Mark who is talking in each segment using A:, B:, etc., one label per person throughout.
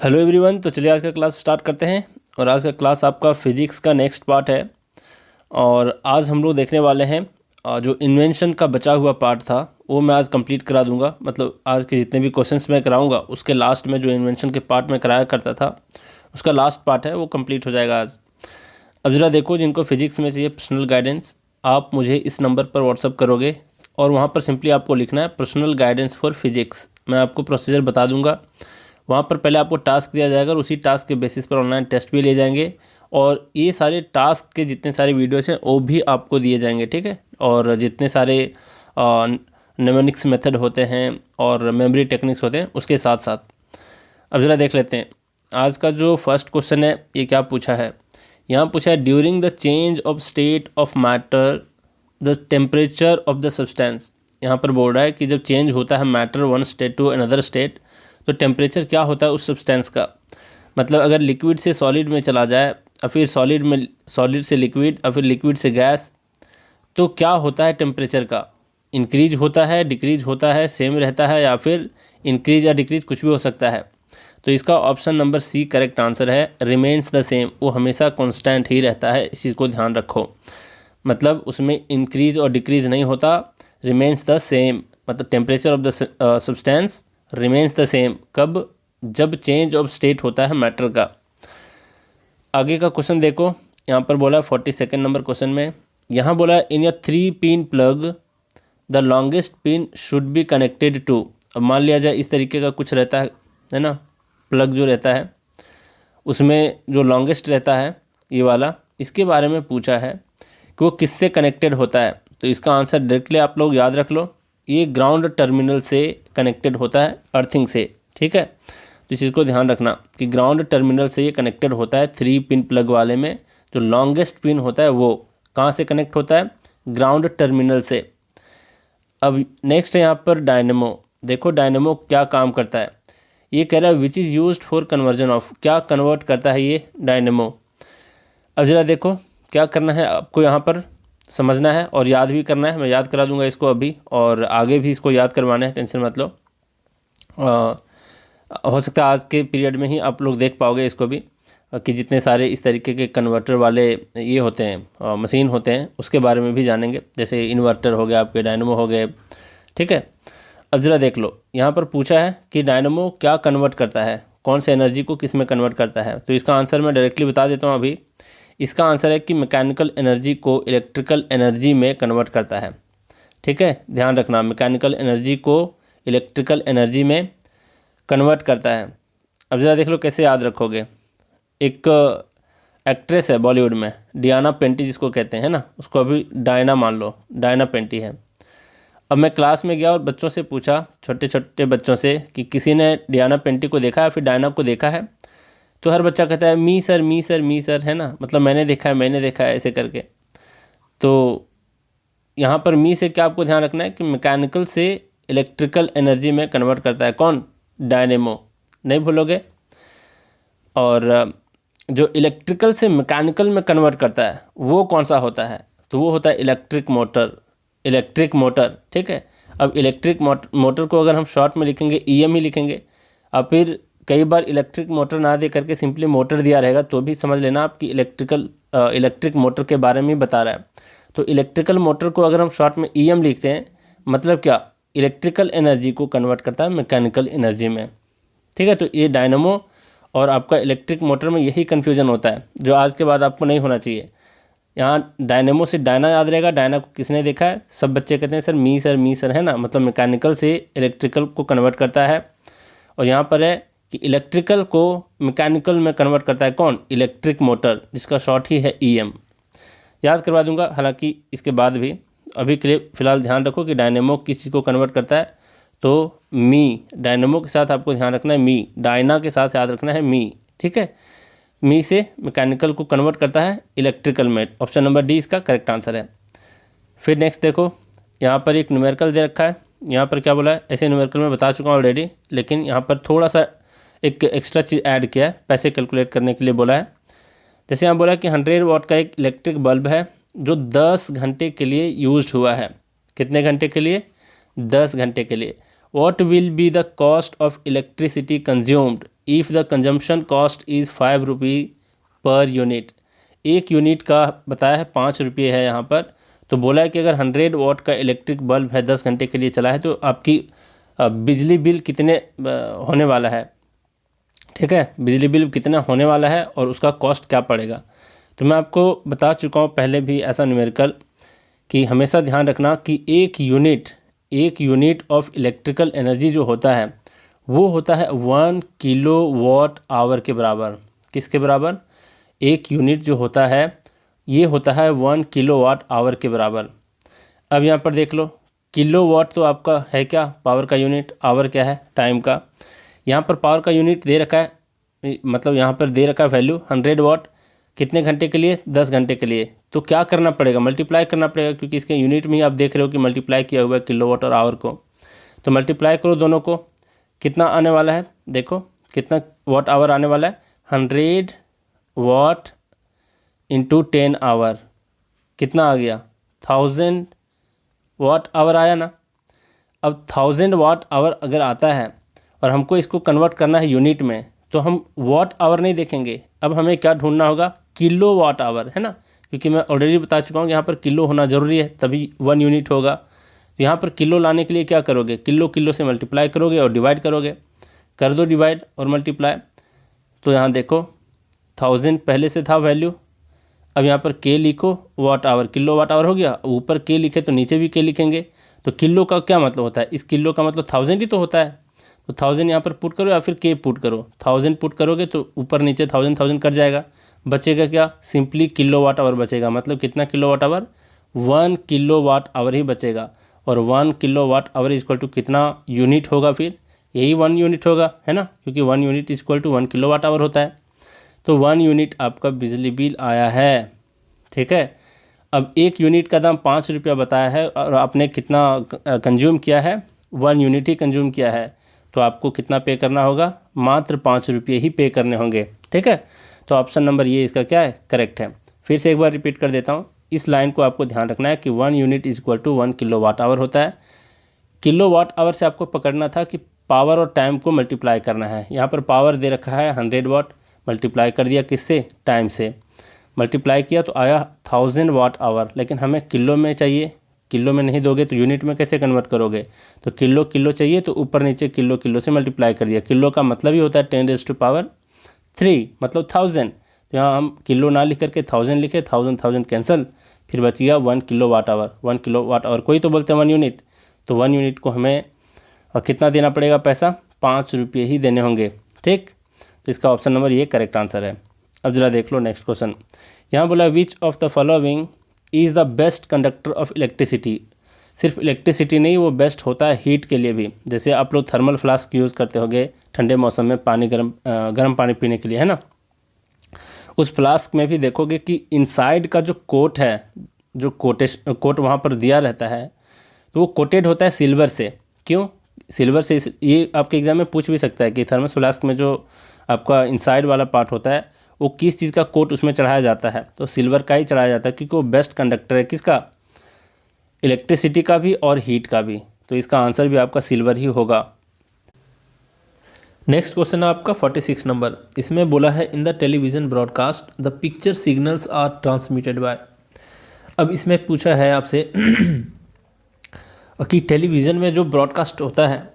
A: Hello everyone. तो चलिए आज का क्लास स्टार्ट करते हैं। और आज का क्लास आपका फिजिक्स का नेक्स्ट पार्ट है। और आज हम लोग देखने वाले हैं जो इन्वेंशन का बचा हुआ पार्ट था वो मैं आज कंप्लीट करा दूंगा। मतलब आज के जितने भी क्वेश्चंस मैं कराऊंगा उसके लास्ट में जो इन्वेंशन के पार्ट में कराया करता था उसका लास्ट पार्ट है वो कंप्लीट हो जाएगा आज। अब ज़रा देखो, जिनको फिजिक्स में चाहिए पर्सनल गाइडेंस, आप मुझे इस नंबर पर व्हाट्सअप करोगे और वहाँ पर सिंपली आपको लिखना है पर्सनल गाइडेंस फॉर फिजिक्स। मैं आपको प्रोसीजर बता दूंगा। वहाँ पर पहले आपको टास्क दिया जाएगा और उसी टास्क के बेसिस पर ऑनलाइन टेस्ट भी लिए जाएंगे। और ये सारे टास्क के जितने सारे वीडियोस हैं वो भी आपको दिए जाएंगे, ठीक है। और जितने सारे नेमोनिक्स मेथड होते हैं और मेमोरी टेक्निक्स होते हैं उसके साथ साथ। अब ज़रा देख लेते हैं आज का जो फर्स्ट क्वेश्चन है ये क्या पूछा है। यहाँ पूछा है during the change of state of matter the temperature of the substance. यहाँ पर बोल रहा है कि जब चेंज होता है matter one state to another state तो टेम्परेचर क्या होता है उस सब्सटेंस का। मतलब अगर लिक्विड से सॉलिड में चला जाए और फिर सॉलिड से लिक्विड और फिर लिक्विड से गैस, तो क्या होता है टेम्परेचर का। इंक्रीज होता है, डिक्रीज होता है, सेम रहता है, या फिर इंक्रीज या डिक्रीज कुछ भी हो सकता है। तो इसका option number C correct answer है। रिमेन्स द सेम, वो हमेशा कांस्टेंट ही रहता है, इस चीज़ को ध्यान रखो। मतलब उसमें इंक्रीज और डिक्रीज नहीं होता, रिमेन्स द सेम। मतलब temperature of the substance remains the same कब, जब चेंज ऑफ स्टेट होता है मैटर का। आगे का क्वेश्चन देखो, यहाँ पर बोला 42 नंबर क्वेश्चन में, यहाँ बोला in a 3 pin plug the longest pin should be connected to. अब मान लिया जाए इस तरीके का कुछ रहता है ना, प्लग जो रहता है उसमें जो लॉन्गेस्ट रहता है ये वाला, इसके बारे में पूछा है कि वो किससे कनेक्टेड होता है। तो इसका आंसर डायरेक्टली आप लोग याद रख लो, ये ग्राउंड टर्मिनल से कनेक्टेड होता है, अर्थिंग से, ठीक है। तो इस चीज़ को ध्यान रखना कि ग्राउंड टर्मिनल से ये कनेक्टेड होता है। 3 पिन प्लग वाले में जो लॉन्गेस्ट पिन होता है वो कहाँ से कनेक्ट होता है, ग्राउंड टर्मिनल से। अब नेक्स्ट है यहाँ पर डायनेमो। देखो डायनेमो क्या काम करता है, ये कह रहा है which is used for conversion of, क्या कन्वर्ट करता है ये डायनेमो। अब जरा देखो क्या करना है आपको, यहाँ पर समझना है और याद भी करना है। मैं याद करा दूंगा इसको अभी, और आगे भी इसको याद करवाना है, टेंशन मत लो। हो सकता है आज के पीरियड में ही आप लोग देख पाओगे इसको भी, कि जितने सारे इस तरीके के कन्वर्टर वाले ये होते हैं मशीन होते हैं उसके बारे में भी जानेंगे। जैसे इन्वर्टर हो गया, आपके डायनेमो हो गए, ठीक है। अब ज़रा देख लो, यहाँ पर पूछा है कि डायनेमो क्या कन्वर्ट करता है, कौन से एनर्जी को किस में कन्वर्ट करता है। तो इसका आंसर मैं डायरेक्टली बता देता हूँ अभी। इसका आंसर है कि मैकेनिकल एनर्जी को इलेक्ट्रिकल एनर्जी में कन्वर्ट करता है, ठीक है। ध्यान रखना, मैकेनिकल एनर्जी को इलेक्ट्रिकल एनर्जी में कन्वर्ट करता है। अब ज़रा देख लो कैसे याद रखोगे। एक एक्ट्रेस है बॉलीवुड में, डियाना पेंटी जिसको कहते हैं ना, उसको अभी डायना मान लो, डायना पेंटी है। अब मैं क्लास में गया और बच्चों से पूछा, छोटे छोटे बच्चों से, कि किसी ने डियाना पेंटी को देखा है, फिर डायना को देखा है। तो हर बच्चा कहता है मी सर, मी सर, मी सर, है ना, मतलब मैंने देखा है, मैंने देखा है, ऐसे करके। तो यहाँ पर मी से क्या आपको ध्यान रखना है कि मैकेनिकल से इलेक्ट्रिकल एनर्जी में कन्वर्ट करता है कौन, डायनेमो, नहीं भूलोगे। और जो इलेक्ट्रिकल से मैकेनिकल में कन्वर्ट करता है वो कौन सा होता है, तो वो होता है इलेक्ट्रिक मोटर, इलेक्ट्रिक मोटर, ठीक है। अब इलेक्ट्रिक मोटर को अगर हम शॉर्ट में लिखेंगे ईएम ही लिखेंगे, और फिर कई बार इलेक्ट्रिक मोटर ना दे करके सिंपली मोटर दिया रहेगा तो भी समझ लेना आपकी इलेक्ट्रिक मोटर के बारे में ही बता रहा है। तो इलेक्ट्रिकल मोटर को अगर हम शॉर्ट में ईएम लिखते हैं, मतलब क्या, इलेक्ट्रिकल एनर्जी को कन्वर्ट करता है मैकेनिकल एनर्जी में, ठीक है। तो ये डायनेमो और आपका इलेक्ट्रिक मोटर में यही कन्फ्यूजन होता है जो आज के बाद आपको नहीं होना चाहिए। यहाँ डायनेमो से डायना याद रहेगा, डायना को किसने देखा है, सब बच्चे कहते हैं सर मी सर, मी सर, है ना, मतलब मैकेनिकल से इलेक्ट्रिकल को कन्वर्ट करता है। और यहाँ पर है कि इलेक्ट्रिकल को मैकेनिकल में कन्वर्ट करता है कौन, इलेक्ट्रिक मोटर, जिसका शॉर्ट ही है ईएम। याद करवा दूंगा हालांकि इसके बाद भी, अभी के लिए फ़िलहाल ध्यान रखो कि डायनेमो किस चीज़ को कन्वर्ट करता है, तो मी, डायनेमो के साथ आपको ध्यान रखना है मी, डायना के साथ याद रखना है मी, ठीक है। मी से मैकेनिकल को कन्वर्ट करता है इलेक्ट्रिकल में। ऑप्शन नंबर डी इसका करेक्ट आंसर है। फिर नेक्स्ट देखो, यहाँ पर एक न्यूमेरिकल दे रखा है। यहाँ पर क्या बोला है, ऐसे न्यूमेरिकल में बता चुका हूँ ऑलरेडी, लेकिन यहाँ पर थोड़ा सा एक एक्स्ट्रा चीज़ ऐड किया है, पैसे कैलकुलेट करने के लिए बोला है। जैसे यहाँ बोला कि 100 वाट का एक इलेक्ट्रिक बल्ब है जो 10 घंटे के लिए यूज्ड हुआ है। कितने घंटे के लिए, 10 घंटे के लिए। What will be the cost of electricity consumed if the consumption cost is 5 rupee per unit. एक यूनिट का बताया है 5 रुपये है यहाँ पर। तो बोला है कि अगर 100 वाट का इलेक्ट्रिक बल्ब है 10 घंटे के लिए चला है तो आपकी बिजली बिल कितने होने वाला है। ठीक है, बिजली बिल कितना होने वाला है और उसका कॉस्ट क्या पड़ेगा। तो मैं आपको बता चुका हूँ पहले भी ऐसा न्यूमेरिकल कि हमेशा ध्यान रखना कि एक यूनिट ऑफ इलेक्ट्रिकल एनर्जी जो होता है वो होता है 1 किलो वाट आवर के बराबर। किसके बराबर? एक यूनिट जो होता है ये होता है 1 किलो वाट आवर के बराबर। अब यहाँ पर देख लो, किलो वाट तो आपका है क्या? पावर का यूनिट। आवर क्या है? टाइम का। यहाँ पर पावर का यूनिट दे रखा है, मतलब यहाँ पर दे रखा है वैल्यू 100 वाट। कितने घंटे के लिए? 10 घंटे के लिए। तो क्या करना पड़ेगा? मल्टीप्लाई करना पड़ेगा, क्योंकि इसके यूनिट में ही आप देख रहे हो कि मल्टीप्लाई किया हुआ है किलो वाट और आवर को। तो मल्टीप्लाई करो दोनों को, कितना आने वाला है? देखो कितना वाट आवर आने वाला है। 100 वाट इंटू 10 आवर कितना आ गया? 1000 वाट आवर आया ना। अब 1000 वाट आवर अगर आता है और हमको इसको कन्वर्ट करना है यूनिट में, तो हम वाट आवर नहीं देखेंगे। अब हमें क्या ढूंढना होगा? किलो वाट आवर, है ना, क्योंकि मैं ऑलरेडी बता चुका हूँ यहाँ पर किलो होना ज़रूरी है, तभी 1 यूनिट होगा। तो यहाँ पर किलो लाने के लिए क्या करोगे? किलो से मल्टीप्लाई करोगे और डिवाइड करोगे। कर दो डिवाइड और मल्टीप्लाई। तो यहाँ देखो 1000 पहले से था वैल्यू, अब यहाँ पर के लिखो, watt hour, kilo watt hour हो गया। ऊपर के लिखे तो नीचे भी के लिखेंगे। तो किलो का क्या मतलब होता है? इस किलो का मतलब 1000 ही तो होता है। तो 1000 यहाँ पर पुट करो या फिर के पुट करो। 1000 पुट करोगे तो ऊपर नीचे 1000 कट जाएगा, बचेगा क्या? सिंपली किलो वाट आवर बचेगा। मतलब कितना kilo watt hour? 1 kilo watt hour ही बचेगा। और 1 kilo watt hour equal to कितना यूनिट होगा? फिर यही 1 यूनिट होगा, है ना, क्योंकि 1 unit equal to 1 kilo watt hour होता है। तो 1 यूनिट आपका बिजली बिल आया है। ठीक है, अब एक यूनिट का दाम 5 रुपया बताया है और आपने कितना कंज्यूम किया है? 1 यूनिट ही कंज्यूम किया है। तो आपको कितना पे करना होगा? मात्र 5 रुपये ही पे करने होंगे। ठीक है, तो ऑप्शन नंबर ये इसका क्या है? करेक्ट है। फिर से एक बार रिपीट कर देता हूँ, इस लाइन को आपको ध्यान रखना है कि 1 unit is equal to 1 kilo watt hour होता है। किलो वाट आवर से आपको पकड़ना था कि पावर और टाइम को मल्टीप्लाई करना है। यहाँ पर पावर दे रखा है 100 वाट, मल्टीप्लाई कर दिया किससे? टाइम से। मल्टीप्लाई किया तो आया 1000 वाट आवर, लेकिन हमें किलो में चाहिए। किलो में नहीं दोगे तो यूनिट में कैसे कन्वर्ट करोगे? तो किलो चाहिए, तो ऊपर नीचे किलो से मल्टीप्लाई कर दिया। किलो का मतलब ही होता है 10⁻³ मतलब 1000। तो यहाँ हम किलो ना लिख करके 1000 लिखे, 1000 कैंसिल, फिर बच गया 1 kilo watt hour. 1 kilo watt hour कोई तो बोलते हैं 1 यूनिट। तो 1 यूनिट को हमें कितना देना पड़ेगा पैसा? 5 रुपये ही देने होंगे। ठीक, तो इसका ऑप्शन नंबर ये करेक्ट आंसर है। अब जरा देख लो नेक्स्ट क्वेश्चन। यहाँ बोला which of the following is the best conductor of electricity. सिर्फ इलेक्ट्रिसिटी नहीं, वो बेस्ट होता है हीट के लिए भी। जैसे आप लोग थर्मल फ्लास्क यूज़ करते होगे ठंडे मौसम में पानी गर्म पानी पीने के लिए, है ना। उस फ्लास्क में भी देखोगे कि इनसाइड का जो कोट है, जो कोट वहाँ पर दिया रहता है, तो वो कोटेड होता है सिल्वर से। क्यों सिल्वर से? ये आपके एग्जाम में पूछ भी सकता है कि थर्मस फ्लास्क में जो आपका इनसाइड वाला पार्ट होता है वो किस चीज़ का कोट उसमें चढ़ाया जाता है? तो सिल्वर का ही चढ़ाया जाता है, क्योंकि वो बेस्ट कंडक्टर है किसका? इलेक्ट्रिसिटी का भी और हीट का भी। तो इसका आंसर भी आपका सिल्वर ही होगा। नेक्स्ट क्वेश्चन है आपका 46 नंबर। इसमें बोला है in the television broadcast the picture signals are transmitted by. अब इसमें पूछा है आपसे कि टेलीविज़न में जो ब्रॉडकास्ट होता है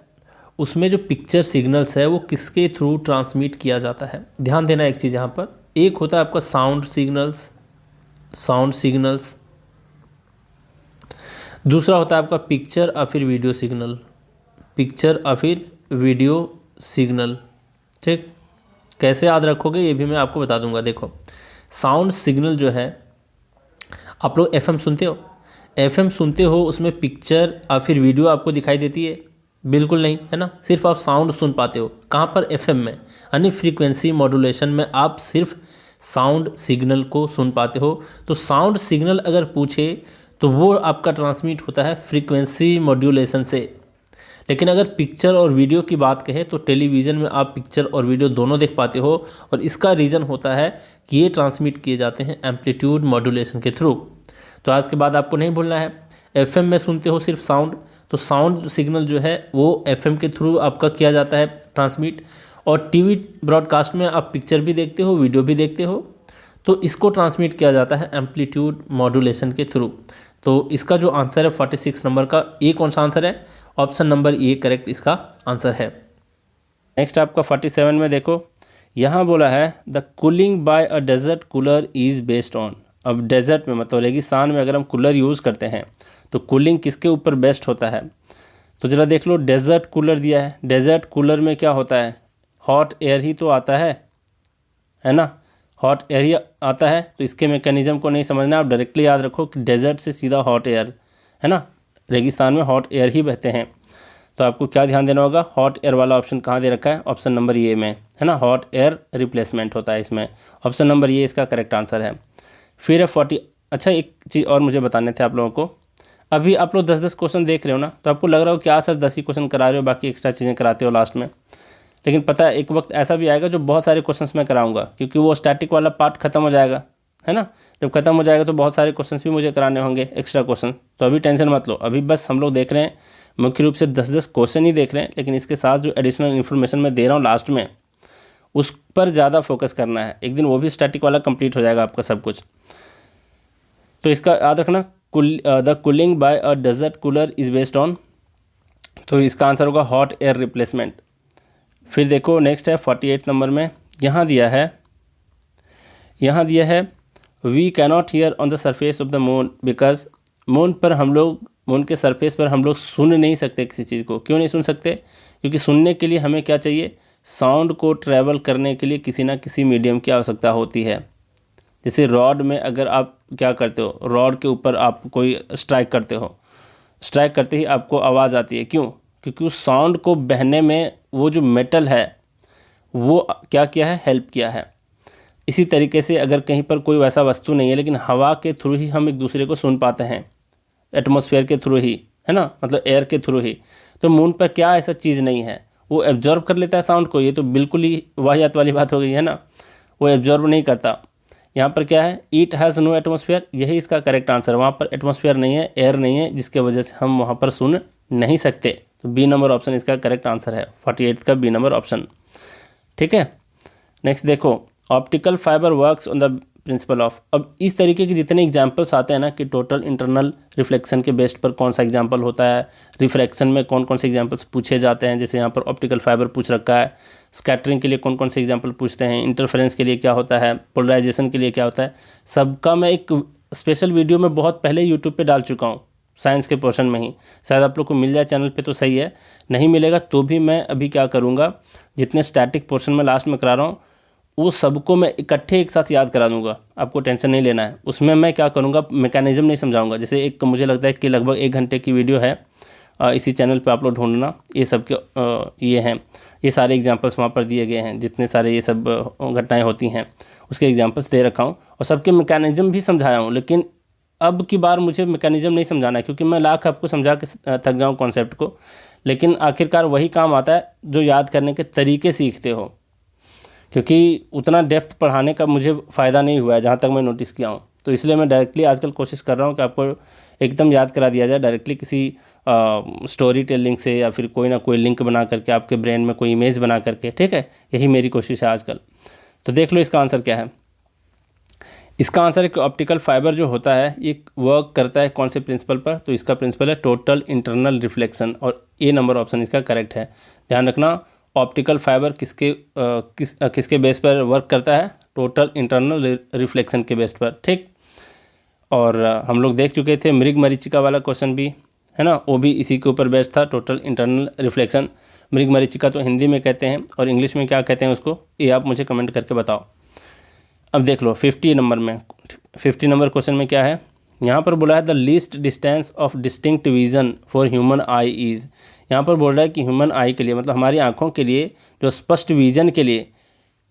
A: उसमें जो पिक्चर सिग्नल्स है वो किसके थ्रू ट्रांसमिट किया जाता है। ध्यान देना एक चीज़ यहाँ पर, एक होता है आपका साउंड सिग्नल्स, दूसरा होता है आपका पिक्चर और फिर वीडियो सिग्नल। ठीक, कैसे याद रखोगे ये भी मैं आपको बता दूंगा। देखो साउंड सिग्नल जो है, आप लोग एफएम सुनते हो, उसमें पिक्चर और फिर वीडियो आपको दिखाई देती है? बिल्कुल नहीं, है ना। सिर्फ आप साउंड सुन पाते हो। कहाँ पर? एफएम में, यानी फ्रीक्वेंसी मॉड्यूलेशन में आप सिर्फ साउंड सिग्नल को सुन पाते हो। तो साउंड सिग्नल अगर पूछे तो वो आपका ट्रांसमिट होता है फ्रीक्वेंसी मॉड्यूलेशन से। लेकिन अगर पिक्चर और वीडियो की बात कहें तो टेलीविज़न में आप पिक्चर और वीडियो दोनों देख पाते हो, और इसका रीज़न होता है कि ये ट्रांसमिट किए जाते हैं एम्पलीट्यूड मॉड्यूलेशन के थ्रू। तो आज के बाद आपको नहीं भूलना है, एफएम में सुनते हो सिर्फ साउंड, तो साउंड सिग्नल जो है वो एफएम के थ्रू आपका किया जाता है ट्रांसमिट। और टीवी ब्रॉडकास्ट में आप पिक्चर भी देखते हो, वीडियो भी देखते हो, तो इसको ट्रांसमिट किया जाता है एम्पलीट्यूड मॉड्यूलेशन के थ्रू। तो इसका जो आंसर है 46 नंबर का, ए कौन सा आंसर है? ऑप्शन नंबर ए करेक्ट इसका आंसर है। नेक्स्ट आपका 47 में देखो, यहाँ बोला है the cooling by a desert cooler is based on. अब डेजर्ट में मतलब रेगिस्तान में अगर हम कूलर यूज़ करते हैं तो कूलिंग किसके ऊपर बेस्ट होता है? तो ज़रा देख लो, डेजर्ट कूलर दिया है, डेजर्ट कूलर में क्या होता है? हॉट एयर ही तो आता है ना, हॉट एयर ही आता है। तो इसके मैकेनिज़्म को नहीं समझना, आप डायरेक्टली याद रखो कि डेजर्ट से सीधा हॉट एयर, है ना, रेगिस्तान में हॉट एयर ही बहते हैं। तो आपको क्या ध्यान देना होगा, हॉट एयर वाला ऑप्शन कहाँ दे रखा है? ऑप्शन नंबर ए में, है ना, हॉट एयर रिप्लेसमेंट होता है इसमें। ऑप्शन नंबर ए इसका करेक्ट आंसर है। फिर है 40। अच्छा, एक चीज़ और मुझे बताने थे आप लोगों को। अभी आप लोग 10-10 क्वेश्चन देख रहे हो ना, तो आपको लग रहा हो क्या सर 10 ही क्वेश्चन करा रहे हो, बाकी एक्स्ट्रा चीज़ें कराते हो लास्ट में। लेकिन पता है एक वक्त ऐसा भी आएगा जो बहुत सारे क्वेश्चंस मैं कराऊंगा, क्योंकि वो स्टैटिक वाला पार्ट खत्म हो जाएगा, है ना। जब खत्म हो जाएगा तो बहुत सारे क्वेश्चंस भी मुझे कराने होंगे, एक्स्ट्रा क्वेश्चन। तो अभी टेंशन मत लो, अभी बस हम लोग देख रहे हैं मुख्य रूप से 10-10 क्वेश्चन ही देख रहे हैं, लेकिन इसके साथ जो एडिशनल इन्फॉर्मेशन मैं दे रहा हूँ लास्ट में, उस पर ज़्यादा फोकस करना है। एक दिन वो भी स्टैटिक वाला कंप्लीट हो जाएगा आपका सब कुछ। तो इसका याद रखना, the cooling by a desert cooler is based on, तो इसका आंसर होगा हॉट एयर रिप्लेसमेंट। फिर देखो नेक्स्ट है 48 नंबर में, यहाँ दिया है we cannot hear on the surface of the moon because moon के सरफेस पर हम लोग सुन नहीं सकते किसी चीज़ को। क्यों नहीं सुन सकते? क्योंकि सुनने के लिए हमें क्या चाहिए? साउंड को ट्रैवल करने के लिए किसी ना किसी मीडियम की आवश्यकता होती है। जैसे रॉड में अगर आप क्या करते हो, रॉड के ऊपर आप कोई स्ट्राइक करते हो, स्ट्राइक करते ही आपको आवाज़ आती है। क्यों? क्योंकि उस साउंड को बहने में वो जो मेटल है वो क्या किया है? हेल्प किया है। इसी तरीके से अगर कहीं पर कोई वैसा वस्तु नहीं है, लेकिन हवा के थ्रू ही हम एक दूसरे को सुन पाते हैं, एटमॉस्फेयर के थ्रू ही, है ना, मतलब एयर के थ्रू ही। तो मून पर क्या ऐसा चीज़ नहीं है, वो एब्जॉर्ब कर लेता है साउंड को। ये तो बिल्कुल ही वाहियात वाली बात हो गई, है ना, वो एब्जॉर्ब नहीं करता। यहाँ पर क्या है? इट हैज़ नो एटमॉस्फेयर, यही इसका करेक्ट आंसर। वहाँ पर एटमॉस्फेयर नहीं है, एयर नहीं है, जिसके वजह से हम वहाँ पर सुन नहीं सकते। तो बी नंबर ऑप्शन इसका करेक्ट आंसर है, 48 का बी नंबर ऑप्शन। ठीक है, नेक्स्ट देखो, optical fibre works on the principle of. अब इस तरीके के जितने एग्जाम्पल्स आते हैं ना कि टोटल इंटरनल रिफ्लेक्शन के बेस्ड पर कौन सा एग्जाम्पल होता है, रिफ्लेक्शन में कौन कौन से एग्जाम्पल्स पूछे जाते हैं, जैसे यहाँ पर ऑप्टिकल फाइबर पूछ रखा है, स्कैटरिंग के लिए कौन कौन से एग्जाम्पल पूछते हैं, इंटरफेरेंस के लिए क्या होता है, पोलराइजेशन के लिए क्या होता है, सबका मैं एक स्पेशल वीडियो में बहुत पहले यूट्यूब पर डाल चुका हूँ, साइंस के पोर्शन में ही। शायद आप लोग को मिल जाए चैनल पे तो सही है, नहीं मिलेगा तो भी मैं अभी क्या करूँगा, जितने स्टैटिक पोर्शन में लास्ट में करा रहा हूँ वो सबको मैं इकट्ठे एक साथ याद करा दूंगा, आपको टेंशन नहीं लेना है। उसमें मैं क्या करूँगा, मैकेनिज्म नहीं समझाऊंगा। जैसे एक मुझे लगता है कि लगभग 1 घंटे की वीडियो है, इसी चैनल पे आप लोग ढूंढना, ये सब के ये हैं, ये सारे एग्जांपल्स वहाँ पर दिए गए हैं, जितने सारे ये सब घटनाएँ होती हैं उसके एग्जाम्पल्स दे रखा हूँ और सबके मैकेनिज्म भी समझाया हूँ। लेकिन अब की बार मुझे मैकेनिज्म नहीं समझाना है, क्योंकि मैं लाख आपको समझा के थक जाऊँ कॉन्सेप्ट को, लेकिन आखिरकार वही काम आता है जो याद करने के तरीके सीखते हो। क्योंकि उतना डेप्थ पढ़ाने का मुझे फ़ायदा नहीं हुआ है जहाँ तक मैं नोटिस किया हूँ, तो इसलिए मैं डायरेक्टली आजकल कोशिश कर रहा हूँ कि आपको एकदम याद करा दिया जाए डायरेक्टली किसी स्टोरी टेलिंग से, या फिर कोई ना कोई लिंक बना करके आपके ब्रेन में कोई इमेज बना करके। ठीक है, यही मेरी कोशिश है आजकल। तो देख लो इसका आंसर क्या है। इसका आंसर है कि ऑप्टिकल फाइबर जो होता है ये वर्क करता है कौन से प्रिंसिपल पर, तो इसका प्रिंसिपल है टोटल इंटरनल रिफ्लेक्शन, और ए नंबर ऑप्शन इसका करेक्ट है। ध्यान रखना, ऑप्टिकल फाइबर किसके बेस पर वर्क करता है? टोटल इंटरनल रिफ्लेक्शन के बेस पर। ठीक, और हम लोग देख चुके थे मृग मरीचिका वाला क्वेश्चन भी, है ना, वो भी इसी के ऊपर बेस्ड था, टोटल इंटरनल रिफ्लेक्शन। मृग मरीचिका तो हिंदी में कहते हैं, और इंग्लिश में क्या कहते हैं उसको, ये आप मुझे कमेंट करके बताओ। अब देख लो 50 नंबर क्वेश्चन में क्या है, यहाँ पर बोला है the least distance of distinct vision for human I is. यहाँ पर बोल रहा है कि ह्यूमन आई के लिए, मतलब हमारी आँखों के लिए जो स्पष्ट विजन के लिए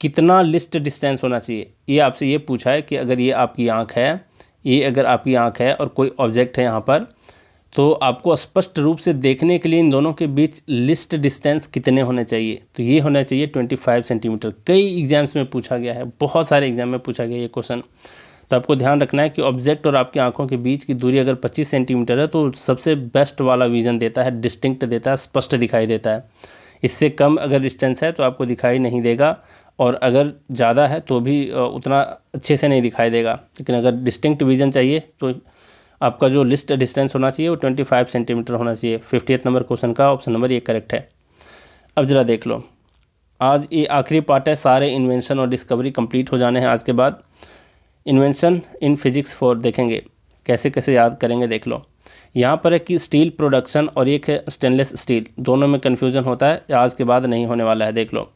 A: कितना लिस्ट डिस्टेंस होना चाहिए। ये आपसे ये पूछा है कि अगर ये आपकी आँख है, ये अगर आपकी आँख है और कोई ऑब्जेक्ट है यहाँ पर, तो आपको स्पष्ट रूप से देखने के लिए इन दोनों के बीच लिस्ट डिस्टेंस कितने होने चाहिए, तो ये होना चाहिए 25 सेंटीमीटर। कई एग्जाम्स में पूछा गया है, बहुत सारे एग्जाम में पूछा गया ये क्वेश्चन। तो आपको ध्यान रखना है कि ऑब्जेक्ट और आपकी आंखों के बीच की दूरी अगर 25 सेंटीमीटर है तो सबसे बेस्ट वाला विजन देता है, डिस्टिंक्ट देता है, स्पष्ट दिखाई देता है। इससे कम अगर डिस्टेंस है तो आपको दिखाई नहीं देगा, और अगर ज़्यादा है तो भी उतना अच्छे से नहीं दिखाई देगा। लेकिन अगर डिस्टिंक्ट विजन चाहिए तो आपका जो लिस्ट डिस्टेंस होना चाहिए वो 25 सेंटीमीटर होना चाहिए। 58 नंबर क्वेश्चन का ऑप्शन नंबर ये करेक्ट है। अब ज़रा देख लो, आज ये आखिरी पार्ट है, सारे इन्वेंशन और डिस्कवरी कंप्लीट हो जाने हैं। आज के बाद इन्वेंशन इन फिजिक्स 4 देखेंगे, कैसे कैसे याद करेंगे देख लो। यहाँ पर है कि स्टील प्रोडक्शन और एक है स्टेनलेस स्टील, दोनों में कन्फ्यूज़न होता है, आज के बाद नहीं होने वाला है। देख लो,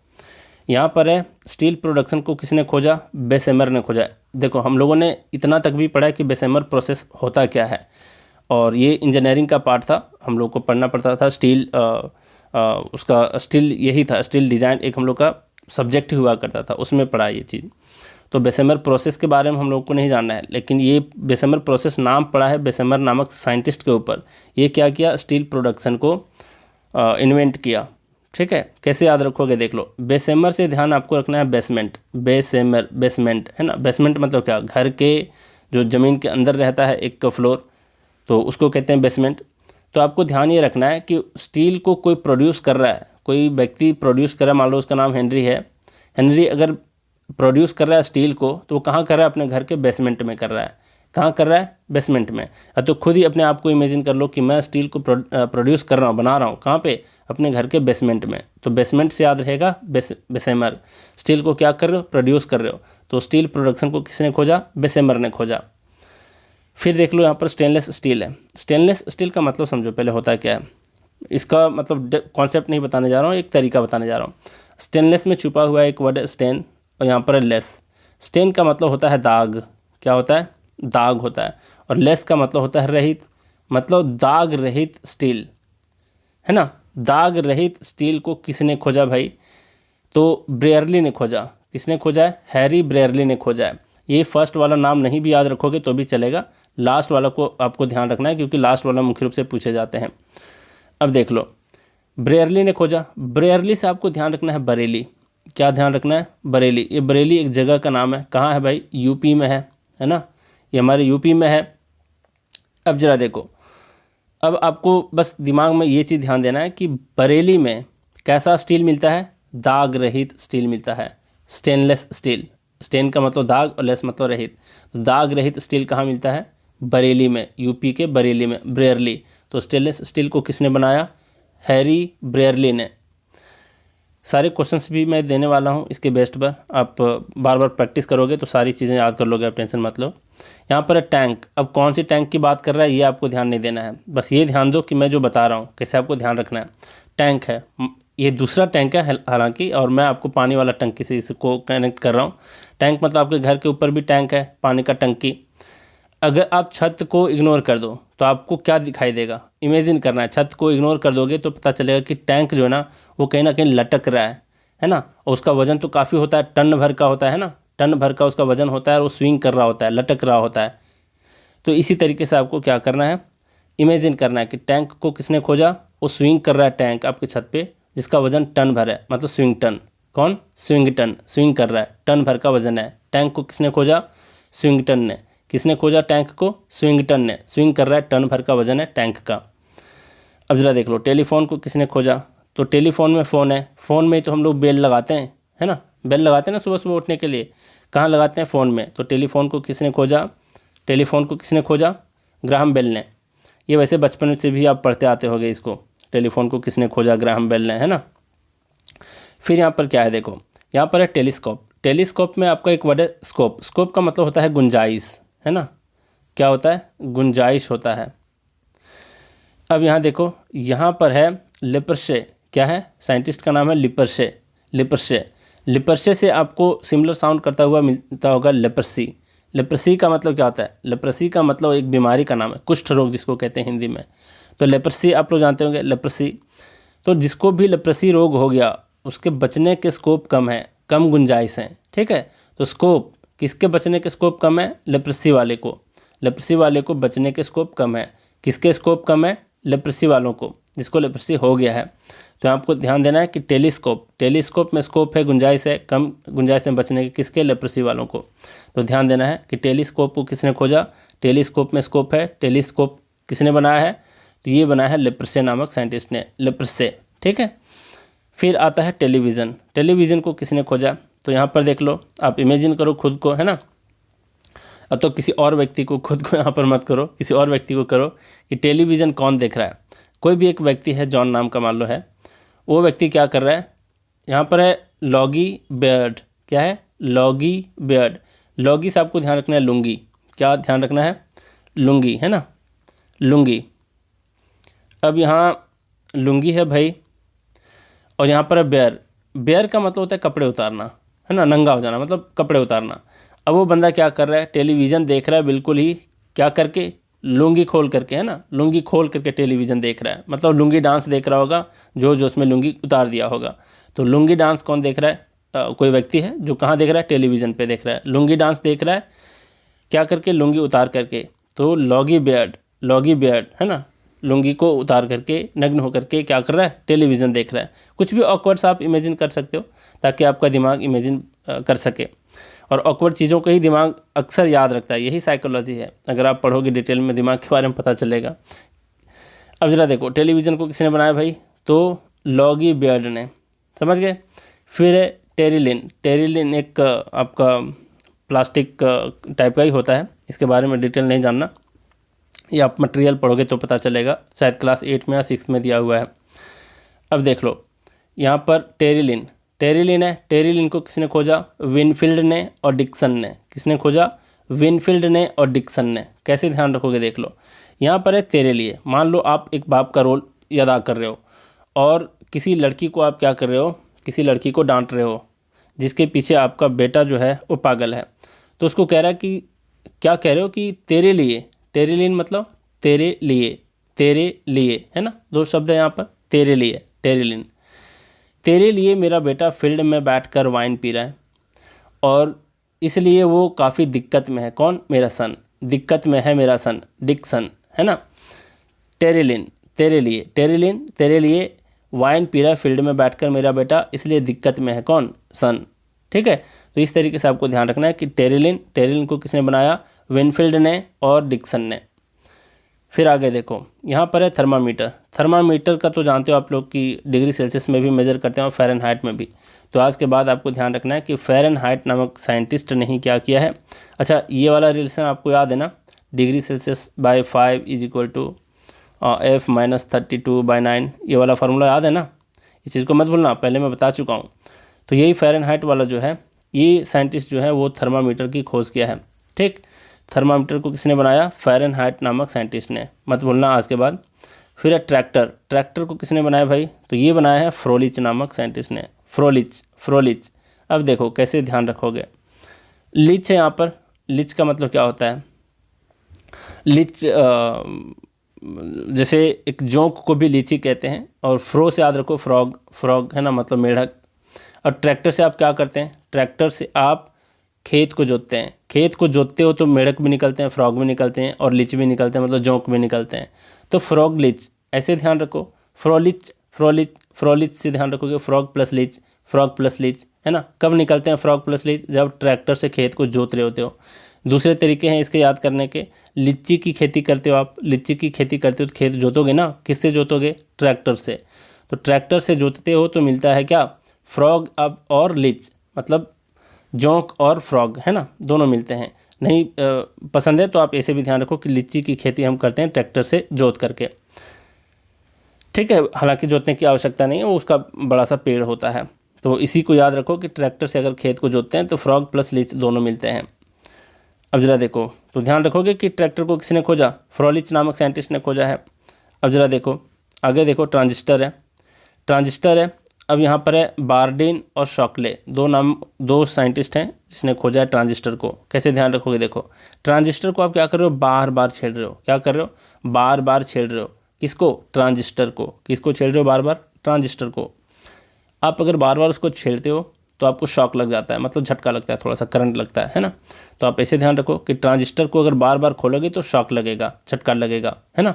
A: यहाँ पर है स्टील प्रोडक्शन को किसने खोजा? बेसेमर ने खोजा। देखो हम लोगों ने इतना तक भी पढ़ा कि बेसेमर प्रोसेस होता क्या है, और ये इंजीनियरिंग का पार्ट था, हम लोग को पढ़ना पड़ता था। स्टील उसका स्टील यही था, स्टील डिज़ाइन एक हम लोग का सब्जेक्ट हुआ करता था, उसमें पढ़ा ये चीज़। तो बेसेमर प्रोसेस के बारे में हम लोग को नहीं जानना है, लेकिन ये बेसेमर प्रोसेस नाम पड़ा है बेसेमर नामक साइंटिस्ट के ऊपर। ये क्या किया? स्टील प्रोडक्शन को इन्वेंट किया। ठीक है, कैसे याद रखोगे देख लो। बेसेमर से ध्यान आपको रखना है बेसमेंट, बेसेमर बेसमेंट है ना। बेसमेंट मतलब क्या? घर के जो ज़मीन के अंदर रहता है एक फ्लोर, तो उसको कहते हैं बेसमेंट। तो आपको ध्यान ये रखना है कि स्टील को कोई प्रोड्यूस कर रहा है, कोई व्यक्ति प्रोड्यूस कर रहा है, मान लो उसका नाम हेनरी है। हेनरी अगर प्रोड्यूस कर रहा है स्टील को, तो वो कहाँ कर रहा है? अपने घर के बेसमेंट में कर रहा है। कहाँ कर रहा है? बेसमेंट में। तो खुद ही अपने आप को इमेजिन कर लो कि मैं स्टील को प्रोड्यूस कर रहा हूँ, बना रहा हूँ। कहाँ पे? अपने घर के बेसमेंट में। तो बेसमेंट से याद रहेगा बेसेमर। स्टील को क्या कर रहे हो? प्रोड्यूस कर रहे हो। तो स्टील प्रोडक्शन को किसने खोजा? बेसेमर ने खोजा। फिर देख लो यहाँ पर स्टेनलेस स्टील है। स्टेनलेस स्टील का मतलब समझो पहले होता क्या है। इसका मतलब कॉन्सेप्ट नहीं बताने जा रहा हूँ, एक तरीका बताने जा रहा हूँ। स्टेनलेस में छुपा हुआ एक वर्ड है स्टेन, और यहाँ पर है लेस। स्टेन का मतलब होता है दाग। क्या होता है? दाग होता है। और लेस का मतलब होता है रहित, मतलब दाग रहित स्टील, है ना। दाग रहित स्टील को किसने खोजा भाई? तो ब्रेयरली ने खोजा। किसने खोजा है? हैरी ब्रेयरली ने खोजा है। ये फर्स्ट वाला नाम नहीं भी याद रखोगे तो भी चलेगा, लास्ट वाला को आपको ध्यान रखना है, क्योंकि लास्ट वाला मुख्य रूप से पूछे जाते हैं। अब देख लो, ब्रेयरली ने खोजा। ब्रेयरली से आपको ध्यान रखना है बरेली। क्या ध्यान रखना है? बरेली। ये बरेली एक जगह का नाम है। कहाँ है भाई? यूपी में है ना। ये हमारे यूपी में है। अब जरा देखो, अब आपको बस दिमाग में ये चीज़ ध्यान देना है कि बरेली में कैसा स्टील मिलता है? दाग रहित स्टील मिलता है, स्टेनलेस स्टील। स्टेन का मतलब दाग और लेस मतलब रहित। तो दाग रहित स्टील कहाँ मिलता है? बरेली में, यूपी के बरेली में, ब्रेयरली। तो स्टेनलेस स्टील को किसने बनाया? हैरी ब्रेयरली ने। सारे क्वेश्चंस भी मैं देने वाला हूं इसके बेस्ट पर, आप बार बार प्रैक्टिस करोगे तो सारी चीज़ें याद कर लोगे, आप टेंशन मत लो। यहाँ पर है टैंक। अब कौन सी टैंक की बात कर रहा है ये आपको ध्यान नहीं देना है, बस ये ध्यान दो कि मैं जो बता रहा हूँ कैसे आपको ध्यान रखना है। टैंक है, ये दूसरा टैंक है हालांकि, और मैं आपको पानी वाला टंकी से इसको कनेक्ट कर रहा हूँ। टैंक मतलब आपके घर के ऊपर भी टैंक है, पानी का टंकी। अगर आप छत को इग्नोर कर दो तो आपको क्या दिखाई देगा? इमेजिन करना है, छत को इग्नोर कर दोगे तो पता चलेगा कि टैंक जो है ना वो कहीं ना कहीं लटक रहा है ना। और उसका वजन तो काफ़ी होता है, टन भर का होता है ना, टन भर का उसका वजन होता है, और वो स्विंग कर रहा होता है, लटक रहा होता है। तो इसी तरीके से आपको क्या करना है? इमेजिन करना है कि टैंक को किसने खोजा? वो स्विंग कर रहा है टैंक आपकी छत पे, जिसका वजन टन भर है, मतलब स्विंग टन। कौन? स्विंग टन, स्विंग कर रहा है, टन भर का वजन है। टैंक को किसने खोजा? स्विंग टन ने। किसने खोजा टैंक को? स्विंगटन ने। स्विंग कर रहा है, टन भर का वजन है टैंक का। अब जरा देख लो, टेलीफोन को किसने खोजा? तो टेलीफोन में फ़ोन है, फ़ोन में तो हम लोग बेल लगाते हैं, है ना, बेल लगाते हैं ना सुबह सुबह उठने के लिए। कहाँ लगाते हैं? फ़ोन में। तो टेलीफोन को किसने खोजा? टेलीफोन को किसने खोजा? ग्राहम बेल ने। ये वैसे बचपन से भी आप पढ़ते आते होंगे इसको, टेलीफोन को किसने खोजा? ग्राहम बेल ने, है ना। फिर यहाँ पर क्या है देखो, यहाँ पर है टेलीस्कोप। टेलीस्कोप में आपका एक वर्ड है स्कोप। स्कोप का मतलब होता है गुंजाइश, है ना। क्या होता है? गुंजाइश होता है। अब यहाँ देखो, यहाँ पर है लिपर्शे। क्या है? साइंटिस्ट का नाम है लिपर्शे। लिपर्शे, लिपर्शे से आपको सिमिलर साउंड करता हुआ मिलता होगा लेप्रसी। लेप्रसी का मतलब क्या होता है? लेप्रसी का मतलब एक बीमारी का नाम है, कुष्ठ रोग जिसको कहते हैं हिंदी में। तो लेप्रसी आप लोग जानते होंगे, लेप्रसी। तो जिसको भी लेप्रसी रोग हो गया उसके बचने के स्कोप कम है, कम गुंजाइश है, ठीक है। तो स्कोप, किसके बचने के स्कोप कम है? लेप्रसी वाले को। लेप्रसी वाले को बचने के स्कोप कम है। किसके स्कोप कम है? लेप्रसी वालों को, जिसको लेप्रसी हो गया है। तो आपको ध्यान देना है कि टेलीस्कोप, टेलीस्कोप में स्कोप है, गुंजाइश है, कम गुंजाइश में बचने के, किसके? लेप्रसी वालों को। तो ध्यान देना है कि टेलीस्कोप को किसने खोजा? टेलीस्कोप में स्कोप है। टेलीस्कोप किसने बनाया है? तो ये बनाया है लेप्रसे नामक साइंटिस्ट ने, लेप्रसे, ठीक है। फिर आता है टेलीविज़न। टेलीविज़न को किसने खोजा? तो यहाँ पर देख लो, आप इमेजिन करो खुद को, है ना। तो किसी और व्यक्ति को, खुद को यहाँ पर मत करो, किसी और व्यक्ति को करो कि टेलीविज़न कौन देख रहा है। कोई भी एक व्यक्ति है, जॉन नाम का मान लो है, वो व्यक्ति क्या कर रहा है, यहाँ पर है लॉगी बेयर्ड। क्या है? लॉगी बेयर्ड। लॉगी से आपको ध्यान रखना है लुंगी। क्या ध्यान रखना है? लुंगी, है ना, लुंगी। अब यहाँ लुंगी है भाई, और यहाँ पर है बेयर। बेयर का मतलब होता है कपड़े उतारना, है ना, नंगा हो जाना, मतलब कपड़े उतारना। अब वो बंदा क्या कर रहा है? टेलीविज़न देख रहा है, बिल्कुल ही क्या करके? लुंगी खोल करके, है ना, लुंगी खोल करके टेलीविज़न देख रहा है, मतलब लुंगी डांस देख रहा होगा, जो उसमें लुंगी उतार दिया होगा। तो लुंगी डांस कौन देख रहा है? कोई व्यक्ति है जो कहाँ देख रहा है? टेलीविज़न पे देख रहा है, लुंगी डांस देख रहा है, क्या करके? लुंगी उतार करके। तो लॉगी बेयर्ड, लॉगी बेयर्ड, है ना, लुंगी को उतार करके, नग्न होकर के क्या कर रहा है? टेलीविज़न देख रहा है। कुछ भी ऑकवर्ड्स आप इमेजिन कर सकते हो, ताकि आपका दिमाग इमेजिन कर सके, और ऑकवर्ड चीज़ों को ही दिमाग अक्सर याद रखता है। यही साइकोलॉजी है, अगर आप पढ़ोगे डिटेल में दिमाग के बारे में पता चलेगा। अब जरा देखो, टेलीविज़न को किसने बनाया भाई? तो लॉगी बेयर्ड ने, समझ गए। फिर है टेरिलिन। टेरिलिन एक आपका प्लास्टिक टाइप का ही होता है, इसके बारे में डिटेल नहीं जानना, ये आप मटेरियल पढ़ोगे तो पता चलेगा, शायद क्लास 8 में या 6 में दिया हुआ है। अब देख लो, यहाँ पर टेरिलिन, टेरिलिन है। टेरिलिन को किसने खोजा? विनफील्ड ने और डिक्सन ने। किसने खोजा? विनफील्ड ने और डिक्सन ने। कैसे ध्यान रखोगे देख लो, यहाँ पर है तेरे लिए। मान लो आप एक बाप का रोल अदा कर रहे हो, और किसी लड़की को आप क्या कर रहे हो? किसी लड़की को डांट रहे हो, जिसके पीछे आपका बेटा जो है वो पागल है। तो उसको कह रहा है कि, क्या कह रहे हो कि तेरे लिए, टेरिलिन मतलब तेरे लिए, तेरे लिए, है ना, दो शब्द है यहाँ पर, तेरे लिए, टेरिलिन। तेरे लिए मेरा बेटा फील्ड में बैठकर वाइन पी रहा है, और इसलिए वो काफ़ी दिक्कत में है। कौन? मेरा सन, दिक्कत में है मेरा सन, डिक्सन, है ना। टेरिलिन, तेरे लिए, टेरिलिन तेरे लिए वाइन पी रहा है फील्ड में बैठकर मेरा बेटा, इसलिए दिक्कत में है। कौन? सन, ठीक है। तो इस तरीके से आपको ध्यान रखना है कि टेरिलिन, टेरिलिन को किसने बनाया? विनफील्ड ने और डिक्सन ने। फिर आगे देखो, यहाँ पर है थर्मामीटर। थर्मामीटर का तो जानते हो आप लोग कि डिग्री सेल्सियस में भी मेजर करते हैं और फ़ारेनहाइट में भी। तो आज के बाद आपको ध्यान रखना है कि फ़ारेनहाइट नामक साइंटिस्ट ने ही क्या किया है। अच्छा, ये वाला रिलेशन आपको याद है ना, degree Celsius by 5 is equal to F-32/9, ये वाला फार्मूला याद है ना, इस चीज़ को मत भूलना, पहले मैं बता चुका हूँ। तो यही फ़ारेनहाइट वाला जो है, ये साइंटिस्ट जो है वो थर्मामीटर की खोज किया है, ठीक। थर्मामीटर को किसने बनाया? फ़ारेनहाइट नामक साइंटिस्ट ने, मत भूलना आज के बाद। फिर है ट्रैक्टर। ट्रैक्टर को किसने बनाया भाई? तो ये बनाया है फ्रोलिच नामक साइंटिस्ट ने, फ्रोलिच, फ्रोलिच। अब देखो कैसे ध्यान रखोगे, लिच है यहाँ पर। लिच का मतलब क्या होता है? लिच जैसे एक जोंक को भी लीची कहते हैं, और फ्रो से याद रखो फ्रॉग, फ्रॉग है ना, मतलब मेढक। और ट्रैक्टर से आप क्या करते हैं? ट्रैक्टर से आप खेत को जोतते हैं। खेत को जोतते हो तो मेढक भी निकलते हैं, फ्रॉग भी निकलते हैं, और लिच भी निकलते हैं, मतलब जोंक भी निकलते हैं। तो फ्रॉग लिच, ऐसे ध्यान रखो। फ्रोलिच, फ्रोलिच, फ्रोलिच से ध्यान रखोगे, फ्रॉग प्लस लिच, फ्रॉग प्लस लिच, है ना। कब निकलते हैं फ्रॉग प्लस लिच? जब ट्रैक्टर से खेत को जोत रहे होते हो। दूसरे तरीके हैं इसके याद करने के, लीची की खेती करते हो आप, लीची की खेती करते हो तो खेत जोतोगे ना, किससे जोतोगे? ट्रैक्टर से। तो ट्रैक्टर से जोतते हो तो मिलता है क्या? फ्रॉग अब और लिच, मतलब जोंक और फ्रॉग, है ना, दोनों मिलते हैं। नहीं पसंद है तो आप ऐसे भी ध्यान रखो कि लीची की खेती हम करते हैं ट्रैक्टर से जोत करके, ठीक है। हालांकि जोतने की आवश्यकता नहीं है, वो उसका बड़ा सा पेड़ होता है। तो इसी को याद रखो कि ट्रैक्टर से अगर खेत को जोतते हैं तो फ्रॉग प्लस लीच दोनों मिलते हैं। अब जरा देखो, तो ध्यान रखोगे कि ट्रैक्टर को किसने खोजा? फ्रोलिच नामक साइंटिस्ट ने खोजा है। अब जरा देखो आगे, देखो ट्रांजिस्टर है, ट्रांजिस्टर है। अब यहाँ पर है बार्डिन और शॉकले, दो साइंटिस्ट हैं जिसने खोजा है ट्रांजिस्टर को। कैसे ध्यान रखोगे? देखो, ट्रांजिस्टर को आप क्या कर रहे हो? बार बार छेड़ रहे हो। क्या कर रहे हो? बार बार छेड़ रहे हो। किसको? ट्रांजिस्टर को। किसको छेड़ रहे हो बार बार? ट्रांजिस्टर को। आप अगर बार बार उसको छेड़ते हो तो आपको शॉक लग जाता है, मतलब झटका लगता है, थोड़ा सा करंट लगता है ना। तो आप ऐसे ध्यान रखो कि ट्रांजिस्टर को अगर बार बार खोलोगे तो शॉक लगेगा, झटका लगेगा, है ना।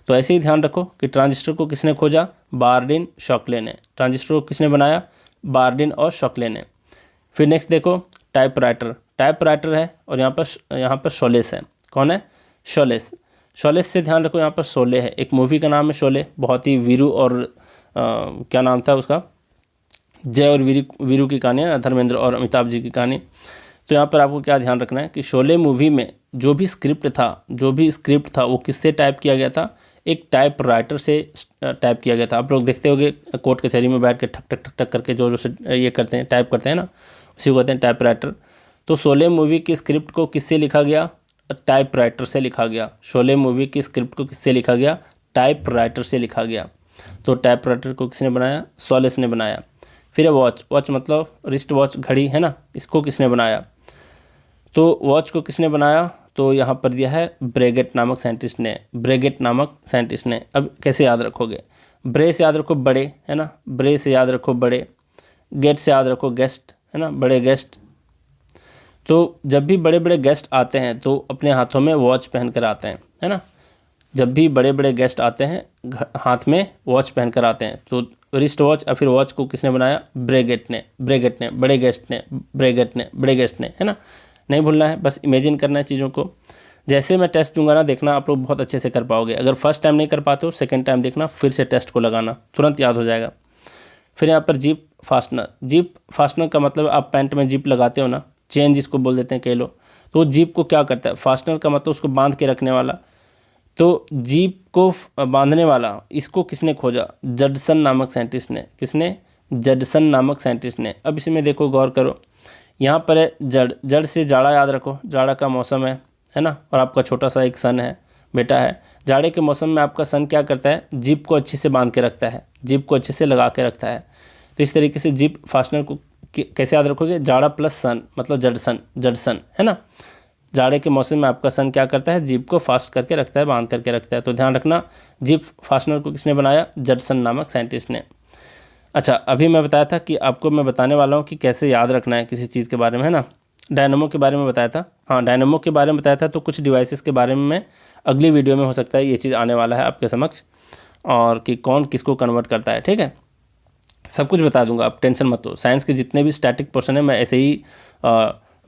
A: तो ऐसे ही ध्यान रखो कि ट्रांजिस्टर को किसने खोजा? बार्डिन, शॉकले ने। ट्रांजिस्टर को किसने बनाया? बार्डिन और शॉकले ने। फिर नेक्स्ट देखो, टाइपराइटर। टाइपराइटर है, और यहाँ पर शोलेस है। कौन है? शोलेस। शोलेस से ध्यान रखो, यहाँ पर शोले है, एक मूवी का नाम है शोले, बहुत ही वीरू और क्या नाम था उसका, जय और वीरू की कहानी है ना, धर्मेंद्र और अमिताभ जी की कहानी। तो यहाँ पर आपको क्या ध्यान रखना है कि शोले मूवी में जो भी स्क्रिप्ट था वो किससे टाइप किया गया था, एक टाइप राइटर से टाइप किया गया था। आप लोग देखते होंगे कोर्ट कचहरी में बैठ के ठक ठक ठक ठक करके जो ये करते हैं, टाइप करते हैं ना, उसी को कहते हैं टाइप राइटर। तो शोले मूवी की स्क्रिप्ट को किससे लिखा गया, टाइप राइटर से लिखा गया। शोले मूवी की स्क्रिप्ट को किससे लिखा गया, टाइप राइटर से लिखा गया। तो टाइप राइटर को किसने बनाया, सोलेस ने बनाया। फिर वॉच, वॉच मतलब रिस्ट वॉच, घड़ी है ना, इसको किसने बनाया, तो वॉच को किसने बनाया, तो यहाँ पर दिया है ब्रेगेट नामक साइंटिस्ट ने, ब्रेगेट नामक साइंटिस्ट ने। अब कैसे याद रखोगे, ब्रे से याद रखो बड़े, है ना, ब्रे से याद रखो बड़े, गेट से याद रखो गेस्ट, है ना, बड़े गेस्ट। तो जब भी बड़े बड़े गेस्ट आते हैं तो अपने हाथों में वॉच पहन कर आते हैं, है ना, जब भी बड़े बड़े गेस्ट आते हैं हाथ में वॉच पहन कर आते हैं। तो रिस्ट वॉच या फिर वॉच को किसने बनाया, ब्रेगेट ने, ब्रेगेट ने, बड़े गेस्ट ने, ब्रेगेट ने, बड़े गेस्ट ने, है ना। नहीं भूलना है, बस इमेजिन करना है चीज़ों को। जैसे मैं टेस्ट दूंगा ना, देखना आप लोग बहुत अच्छे से कर पाओगे। अगर फर्स्ट टाइम नहीं कर पाते हो, सेकंड टाइम देखना, फिर से टेस्ट को लगाना, तुरंत याद हो जाएगा। फिर यहाँ पर जिप फास्टनर, जिप फास्टनर का मतलब आप पैंट में जिप लगाते हो ना, चेन जिसको बोल देते हैं कई लोग, तो जिप को क्या करता है, फास्टनर का मतलब उसको बांध के रखने वाला। तो जीप को बांधने वाला, इसको किसने खोजा, जडसन नामक साइंटिस्ट ने। किसने, जडसन नामक साइंटिस्ट ने। अब इसमें देखो, गौर करो, यहाँ पर है जड़, जड़ से जाड़ा याद रखो, जाड़ा का मौसम है ना, और आपका छोटा सा एक सन है, बेटा है। जाड़े के मौसम में आपका सन क्या करता है, जीप को अच्छे से बांध के रखता है, जीप को अच्छे से लगा के रखता है। तो इस तरीके से जीप फास्टनर को कैसे याद रखोगे, जाड़ा प्लस सन मतलब जडसन, जडसन, है ना। जाड़े के मौसम में आपका सन क्या करता है, जीप को फास्ट करके रखता है, बांध करके रखता है। तो ध्यान रखना, जीप फास्टनर को किसने बनाया, जडसन नामक साइंटिस्ट ने। अच्छा, अभी मैं बताया था कि आपको मैं बताने वाला हूँ कि कैसे याद रखना है किसी चीज़ के बारे में, है ना। डायनमो के बारे में बताया था, हाँ डायनमो के बारे में बताया था। तो कुछ डिवाइसेस के बारे में मैं अगली वीडियो में हो सकता है ये चीज़ आने वाला है आपके समक्ष, और कि कौन किसको कन्वर्ट करता है, ठीक है। सब कुछ बता दूंगा, आप टेंशन मत लो। साइंस के जितने भी स्टैटिक पोर्शन है मैं ऐसे ही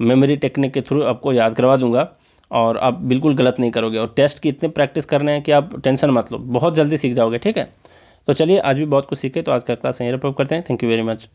A: मेमोरी टेक्निक के थ्रू आपको याद करवा दूंगा, और आप बिल्कुल गलत नहीं करोगे। और टेस्ट की इतने प्रैक्टिस करने हैं कि आप टेंशन मत लो, बहुत जल्दी सीख जाओगे, ठीक है। तो चलिए, आज भी बहुत कुछ सीखे, तो आज का क्लास यहीं रैप अप करते हैं। Thank you very much.